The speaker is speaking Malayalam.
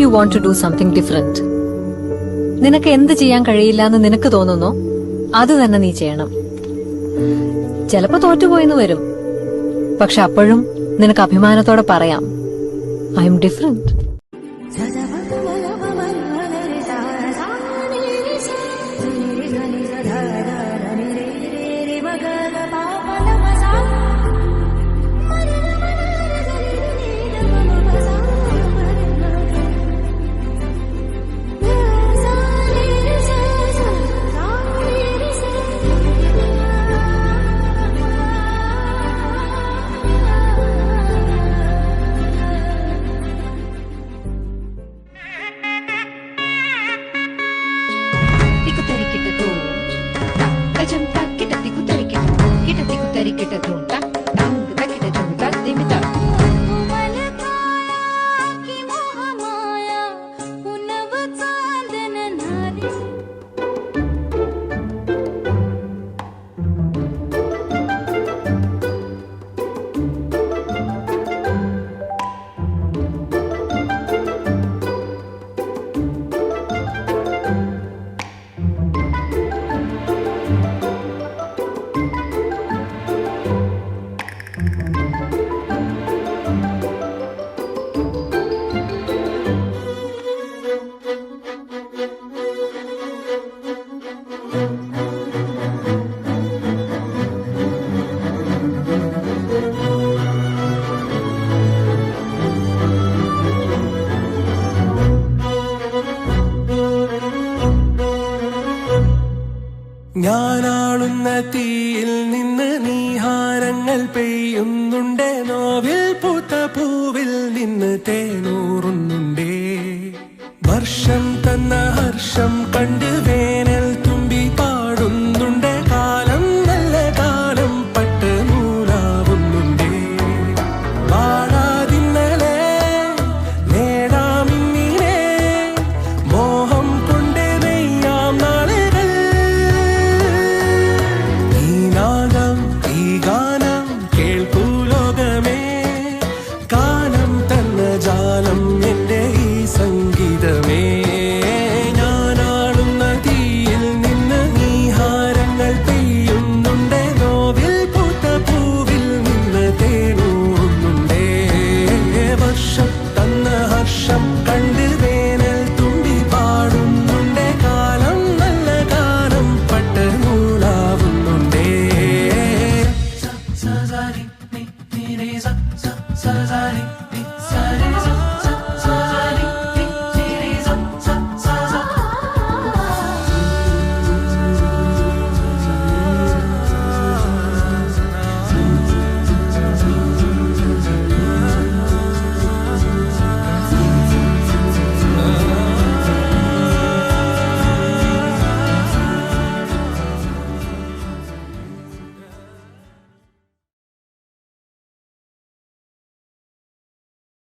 U want to do something different. നിനക്ക് എന്ത് ചെയ്യാൻ കഴിയില്ല എന്ന് നിനക്ക് തോന്നുന്നോ അത് തന്നെ നീ ചെയ്യണം. ചിലപ്പോ തോറ്റുപോയെന്ന് വരും, പക്ഷെ അപ്പോഴും നിനക്ക് അഭിമാനത്തോടെ പറയാം, ഐ എം ഡിഫറെന്റ്. ഞാനാളുന്ന തീയിൽ നിന്ന് നീഹാരങ്ങൾ പെയ്യുന്നുണ്ടേ, നോവിൽ പൂത്ത പൂവിൽ നിന്ന് തേനൂറുന്നുണ്ടേ. വർഷം തന്ന ഹർഷം കണ്ട്